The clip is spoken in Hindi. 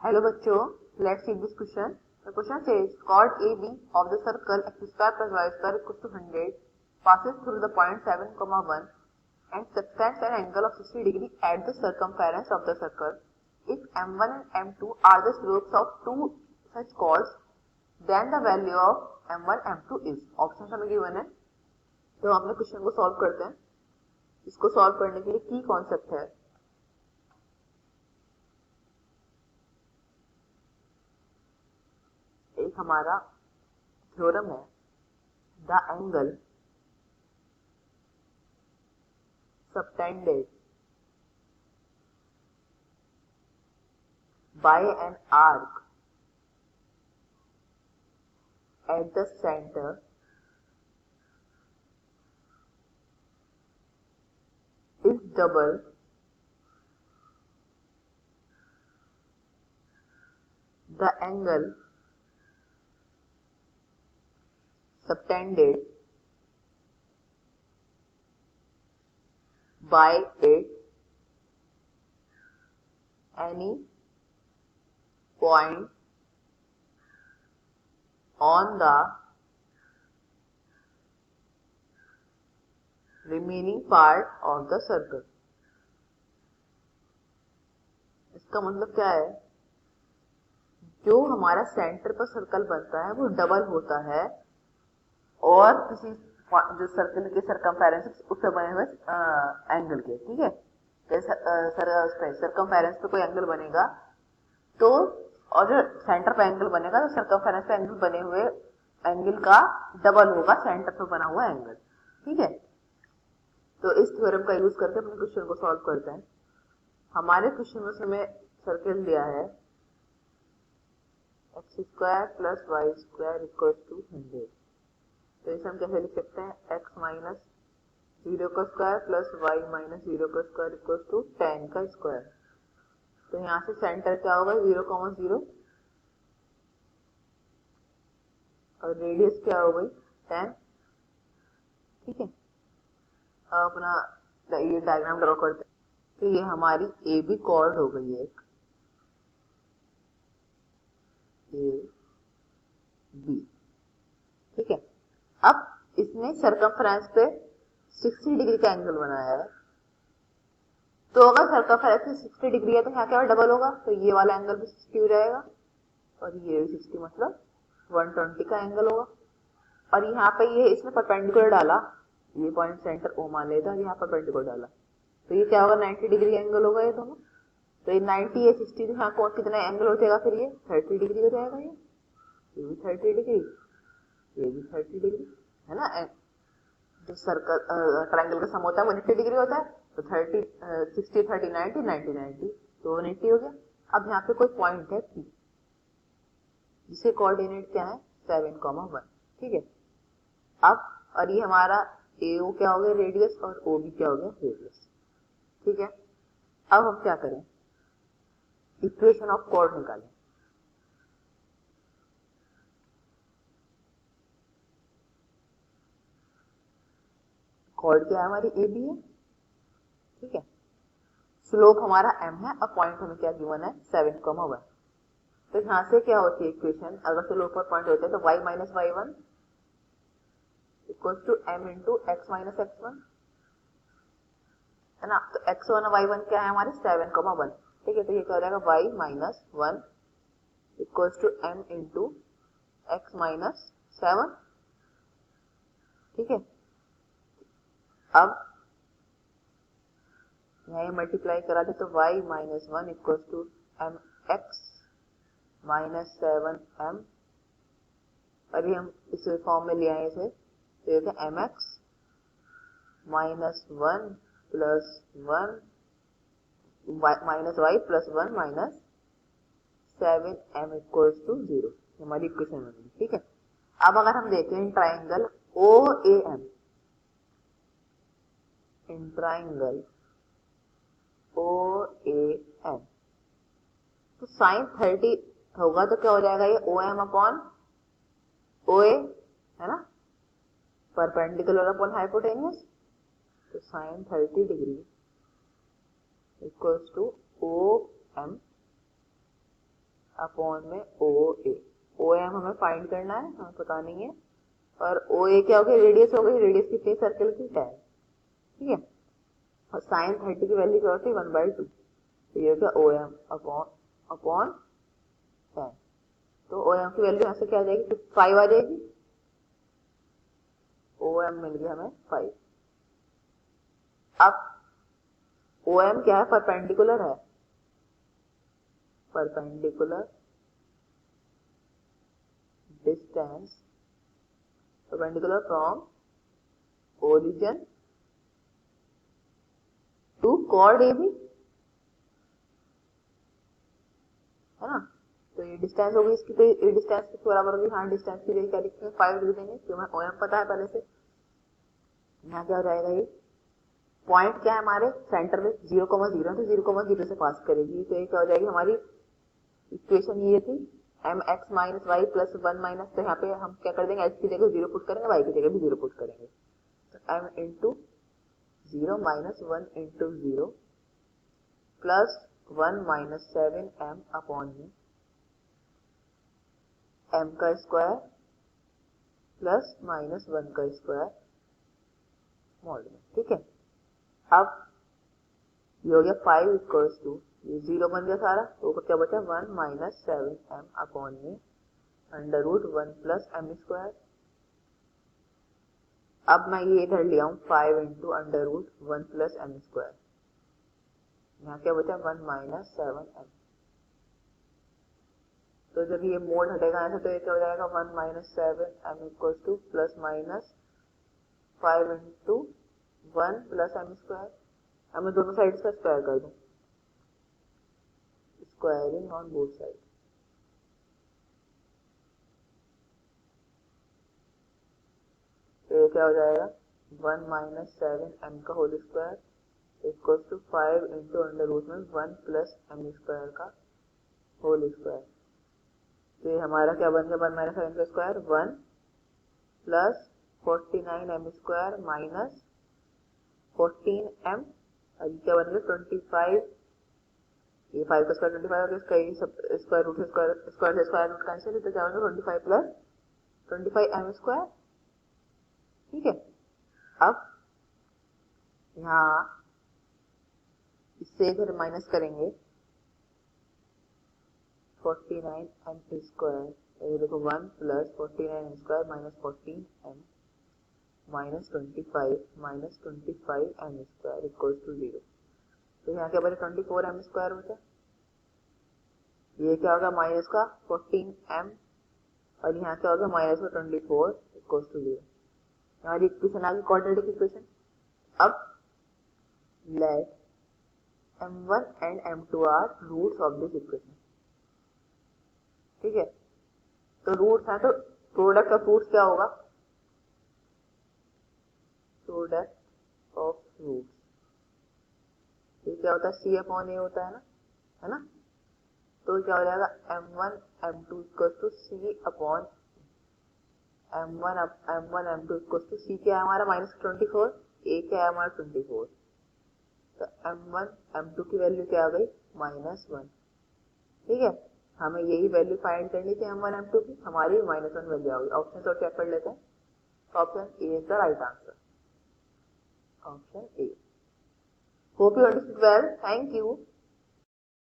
Hello बच्चों, let's see this question. The question says chord AB of the circle x square plus y square equals to 100 passes through the point 7, 1 and subtends an angle of 60 degree at the circumference of the circle. If m1 and m2 are the slopes of two such chords, then the value of m1 m2 is. Options हमें given है, तो हम अपने क्वेश्चन को सॉल्व करते हैं. इसको सॉल्व करने के लिए की कॉन्सेप्ट है एक हमारा थ्योरम है the angle subtended bye an arc at the centre is double the angle subtended by it any point on the remaining part of the circle. इसका मतलब क्या है, जो हमारा सेंटर पर सर्कल बनता है वो डबल होता है और किसी जो सर्कल के सरकमफेरेंस उससे बने हुए एंगल के. ठीक है, सरकमफेरेंस पे कोई एंगल बनेगा तो और जो सेंटर पे एंगल बनेगा तो सरकमफेरेंस पे एंगल बने हुए एंगल का डबल होगा सेंटर पे बना हुआ एंगल. ठीक है, तो इस थ्योरम का यूज करके अपने क्वेश्चन को सॉल्व करते हैं. हमारे क्वेश्चन में हमें सर्कल दिया है x square plus y square equal to 100. तो इसे हम कैसे लिख सकते हैं, x माइनस 0 का स्क्वायर प्लस वाई माइनस 0 का स्क्वायर इक्वल टू 10 का स्क्वायर. तो यहाँ से सेंटर क्या होगा 0,0 और रेडियस क्या हो गई 10. ठीक है, अब अपना ये डायग्राम ड्रॉ करते हैं. तो ये हमारी ए बी कॉर्ड हो गई है, एक ए बी. ठीक है, अब इसने सरकमफ्रेंस पे 60 डिग्री का एंगल बनाया है. तो अगर सरकमफ्रेंस पे 60 डिग्री है तो यहाँ क्या डबल होगा, तो ये वाला एंगल भी 60 हो जाएगा और ये भी 60 मतलब 120 का एंगल होगा. और यहाँ पे ये इसने परपेंडिकुलर डाला, ये पॉइंट सेंटर ओ मान लेता और यहाँ परपेंडिकुलर डाला तो ये क्या होगा 90 डिग्री एंगल होगा ये दोनों. तो ये 90 या 60 तो यहाँ कौन कितना एंगल हो जाएगा, फिर ये 30 डिग्री हो जाएगा. ये भी 30 डिग्री, ये भी 30 डिग्री है ना. जो सर्कल ट्रायंगल का सम होता है वो 90 डिग्री होता है. तो 30 60 30 90 90 90 तो 180 हो गया. अब यहाँ पे कोई पॉइंट है P जिसे कोऑर्डिनेट क्या है 7,1. ठीक है, अब और ये हमारा AO क्या हो गया रेडियस और OB क्या हो गया रेडियस. ठीक है, अब हम क्या करें, इक्वेशन ऑफ कोऑर्ड निकालें. कॉर्ड क्या है हमारी ए बी है. ठीक है, स्लोप हमारा m है और पॉइंट हमें क्या गिवन है 7,1. तो यहाँ से क्या होती है इक्वेशन, अगर स्लोप और पॉइंट होते हैं तो y minus y1 equals to m into x minus x1 है ना. तो x1 और y1 क्या है हमारे 7,1. ठीक है, तो ये क्या हो जाएगा y minus 1 equals to m into x minus 7. ठीक है, अब यहाँ मल्टीप्लाई करा दे तो y minus 1 equals to m x minus 7m और ये हम इस फॉर्म में ले आए इसे, तो ये था m x minus 1 plus 1 minus y plus 1 minus 7m equals to 0. हमारी इक्वेशन बनी. ठीक है, अब अगर हम देखें in triangle O A M, in triangle O A M तो साइन 30 होगा तो क्या हो जाएगा ये ओ एम अपॉन ओ ए है ना, परपेंडिकुलर अपॉन हाइपोटेन्यूस. तो sine 30 degree equals to O M upon में ओ ए। ओ एम हमें फाइंड करना है, हमें पता नहीं है। और ओ ए क्या हो गया, रेडियस हो गई। रेडियस कितनी सर्कल की, 10। ठीक है, और साइन 30 की वैल्यू क्या होती है, 1/2। तो ये हो गया ओ एम अपॉन 10। तो ओ एम की वैल्यू यहाँ से क्या आ जाएगी, 5 आ जाएगी। ओ एम मिल गया हमें 5। अब ओ एम क्या है, परपेंडिकुलर है, perpendicular distance, perpendicular from origin to chord A B, है ना। तो ये डिस्टेंस होगी इसकी, तो ये डिस्टेंस किसके बराबर होगी, हाँ डिस्टेंस की क्या लिखते हैं, 5 लिख देंगे, क्यों, हमें ओ एम पता है पहले से। यहाँ क्या हो जाएगा, ये पॉइंट क्या है हमारे सेंटर में 0,0, तो 0,0 से पास करेगी। तो ये क्या हो जाएगी हमारी इक्वेशन, ये थी m x minus y plus 1 minus. तो यहाँ पे हम क्या कर देंगे, एक्स की जगह 0 पुट करेंगे, वाई की जगह भी 0 पुट करेंगे। तो m into 0 minus 1 into 0 plus 1 minus 7 m upon में एम का स्क्वायर प्लस माइनस 1 का स्क्वायर मॉड में। ठीक है, अब ये हो गया 5 इक्वल्स टू, ये 0 बन गया सारा, तो क्या बचा 1 माइनस 7 एम अपॉन में under root 1 plus m square. अब मैं ये इधर ले आऊं 5 into under root 1 plus m square. यहाँ क्या बचा 1 माइनस 7 एम। तो जब ये मोड हटेगा ऐसे, तो ये क्या हो जाएगा 1 minus 7 m equals to plus minus 5 into 1 plus m square. अब मैं दोनों साइड का स्क्वायर कर दूं, स्क्वायरिंग ऑन बोथ साइड। तो ये क्या हो जाएगा 1 माइनस 7 एम का whole square equals to 5 into under root में 1 प्लस एम स्क्वायर का होल स्क्वायर। तो ये हमारा क्या बन गया 1 माइनस 7 का square 1 plus 49 m square minus 14 m. और क्या बन गया 25। ये 5 का स्क्वायर 25 हो गया, इसका ये सब स्क्वायर रूट स्क्वायर से स्क्वायर रूट कैंसिल है, तो क्या बन गया 25 प्लस 25 एम स्क्वायर। ठीक है, अब यहाँ इससे इधर माइनस करेंगे 49 एम स्क्वायर, ये देखो 1 plus 49 m square minus 14 m minus 25 m square equals to 0। तो यहाँ क्या बचे 24 एम स्क्वायर बचा। ये क्या होगा माइनस का 14 एम, और यहाँ क्या होगा माइनस का 24 इक्वल्स टू 0। हमारी इक्वेशन आ गई क्वाड्रेटिक इक्वेशन। अब let m1 and m2 are roots of this equation. ठीक है, तो रूट्स है, तो प्रोडक्ट ऑफ रूट्स क्या होगा, प्रोडक्ट ऑफ रूट्स ये क्या होता है, सी अपॉन ए होता है ना। तो क्या हो जाएगा m1 m2 equal to c upon m1 m2 equal to c क्या है हमारा माइनस 24, ए क्या है हमारा 24। तो m1 m2 की वैल्यू क्या आ गई -1। ठीक है, हमें यही वैल्यू फाइंड करनी थी m1 m2 की, हमारी -1 वैल्यू आ गई। ऑप्शन और चेक कर लेते हैं। Option A is the right answer, option A. Hope you understood well, thank you.